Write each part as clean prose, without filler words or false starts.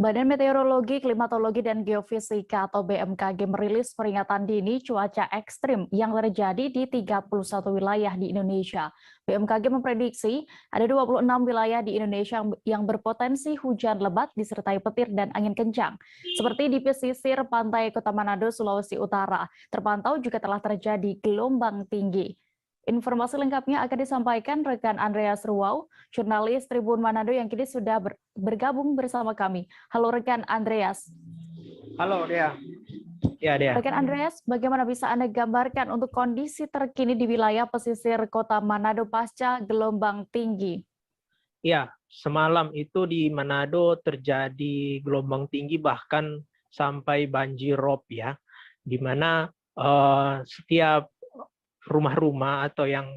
Badan Meteorologi, Klimatologi, dan Geofisika atau BMKG merilis peringatan dini cuaca ekstrim yang terjadi di 31 wilayah di Indonesia. BMKG memprediksi ada 26 wilayah di Indonesia yang berpotensi hujan lebat disertai petir dan angin kencang. Seperti di pesisir pantai Kota Manado, Sulawesi Utara, terpantau juga telah terjadi gelombang tinggi. Informasi lengkapnya akan disampaikan rekan Andreas Ruwau, jurnalis Tribun Manado yang kini sudah bergabung bersama kami. Halo rekan Andreas. Halo Dea. Ya Dea. Rekan Andreas, bagaimana bisa Anda gambarkan untuk kondisi terkini di wilayah pesisir Kota Manado pasca gelombang tinggi? Ya, semalam itu di Manado terjadi gelombang tinggi bahkan sampai banjir rob ya, di mana setiap rumah-rumah atau yang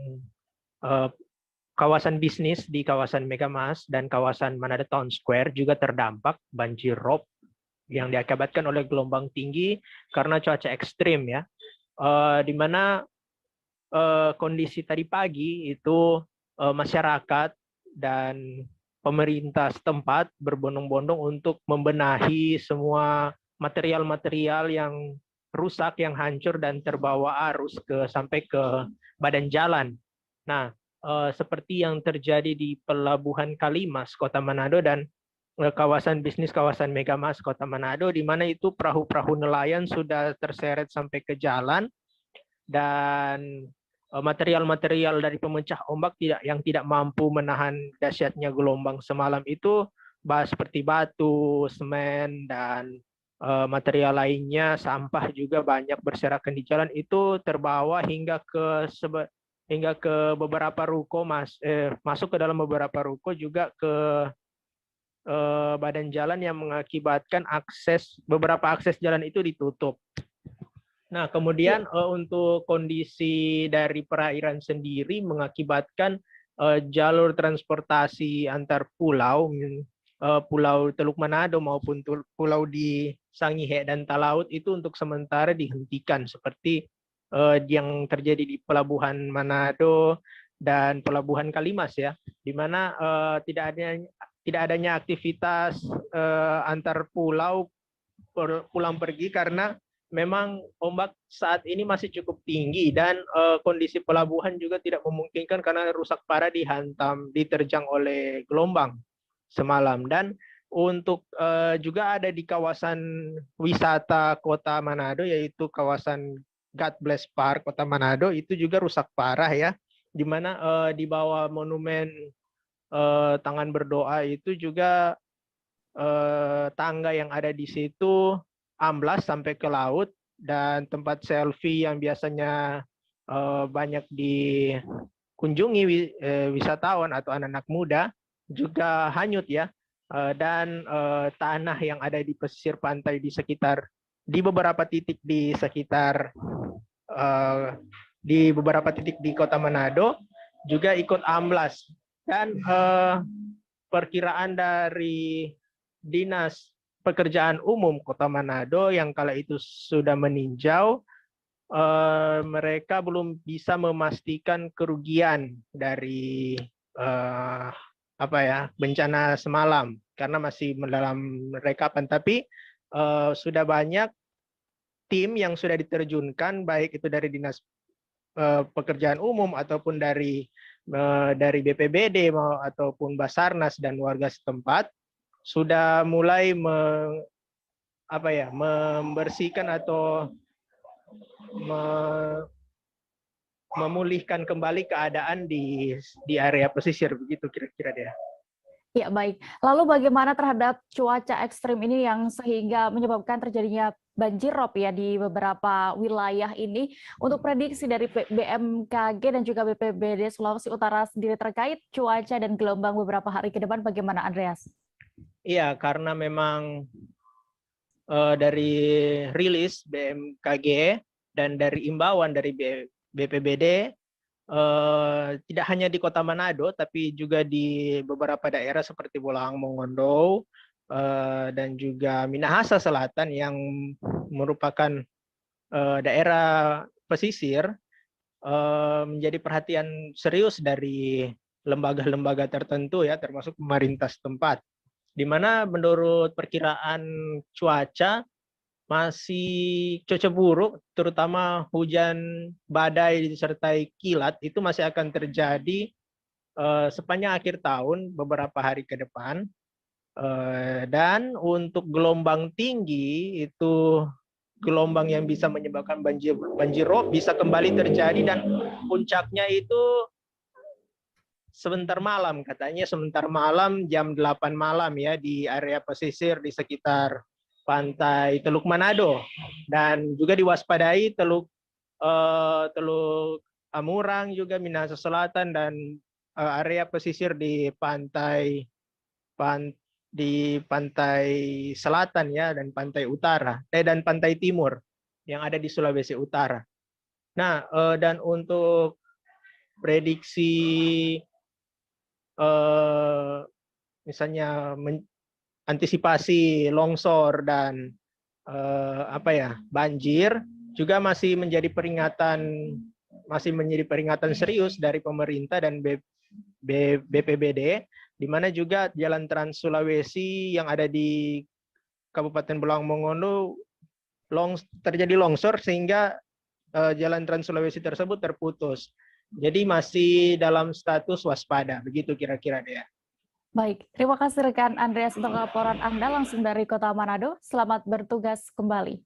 kawasan bisnis di kawasan Megamas dan kawasan Manado Town Square juga terdampak banjir rob yang diakibatkan oleh gelombang tinggi karena cuaca ekstrim ya, di mana kondisi tadi pagi itu masyarakat dan pemerintah setempat berbondong-bondong untuk membenahi semua material-material yang rusak, yang hancur dan terbawa arus sampai ke badan jalan. Nah, seperti yang terjadi di Pelabuhan Kalimas, Kota Manado, dan kawasan bisnis kawasan Megamas, Kota Manado, di mana itu perahu-perahu nelayan sudah terseret sampai ke jalan, dan material-material dari pemecah ombak yang tidak mampu menahan dahsyatnya gelombang semalam itu seperti batu, semen, dan material lainnya, sampah juga banyak berserakan di jalan, itu terbawa hingga ke beberapa ruko, masuk ke dalam beberapa ruko, juga ke badan jalan yang mengakibatkan beberapa akses jalan itu ditutup. Nah, kemudian untuk kondisi dari perairan sendiri mengakibatkan jalur transportasi antar pulau, Pulau Teluk Manado maupun pulau di Sangihe dan Talaut itu untuk sementara dihentikan, seperti yang terjadi di Pelabuhan Manado dan Pelabuhan Kalimas ya, di mana tidak adanya aktivitas antar pulau pulang pergi karena memang ombak saat ini masih cukup tinggi, dan kondisi pelabuhan juga tidak memungkinkan karena rusak parah diterjang oleh gelombang semalam. Dan untuk juga ada di kawasan wisata Kota Manado, yaitu kawasan God Bless Park Kota Manado, itu juga rusak parah ya, di mana di bawah monumen tangan berdoa itu juga tangga yang ada di situ amblas sampai ke laut, dan tempat selfie yang biasanya banyak dikunjungi wisatawan atau anak-anak muda juga hanyut ya, dan tanah yang ada di pesisir pantai di beberapa titik di Kota Manado juga ikut amblas, dan perkiraan dari Dinas Pekerjaan Umum Kota Manado yang kala itu sudah meninjau, mereka belum bisa memastikan kerugian dari bencana semalam karena masih dalam rekapan. Tapi sudah banyak tim yang sudah diterjunkan, baik itu dari Dinas Pekerjaan Umum ataupun dari BPBD ataupun Basarnas dan warga setempat, sudah mulai membersihkan atau memulihkan kembali keadaan di area pesisir, begitu kira-kira dia. Ya, baik. Lalu bagaimana terhadap cuaca ekstrim ini yang sehingga menyebabkan terjadinya banjir rob ya di beberapa wilayah ini? Untuk prediksi dari BMKG dan juga BPBD Sulawesi Utara sendiri terkait cuaca dan gelombang beberapa hari ke depan, bagaimana Andreas? Iya, karena memang dari rilis BMKG dan dari imbauan dari BPBD, tidak hanya di Kota Manado, tapi juga di beberapa daerah seperti Bolaang Mongondo dan juga Minahasa Selatan yang merupakan daerah pesisir, menjadi perhatian serius dari lembaga-lembaga tertentu ya, termasuk pemerintah setempat. di mana menurut perkiraan cuaca masih cuaca buruk, terutama hujan badai disertai kilat itu masih akan terjadi sepanjang akhir tahun beberapa hari ke depan. Dan untuk gelombang tinggi itu gelombang yang bisa menyebabkan banjir rob bisa kembali terjadi dan puncaknya itu sebentar malam, katanya sebentar malam jam 8 malam ya di area pesisir di sekitar pantai Teluk Manado, dan juga diwaspadai Teluk Amurang juga Minahasa Selatan dan area pesisir di pantai selatan ya dan pantai utara dan pantai timur yang ada di Sulawesi Utara. Nah, dan untuk prediksi misalnya antisipasi longsor dan banjir juga masih menjadi peringatan serius dari pemerintah dan BPBD, di mana juga jalan Trans Sulawesi yang ada di Kabupaten Bolang Mongondo terjadi longsor sehingga jalan Trans Sulawesi tersebut terputus. Jadi masih dalam status waspada, begitu kira-kira deh. Baik, terima kasih rekan Andreas untuk laporan Anda langsung dari Kota Manado. Selamat bertugas kembali.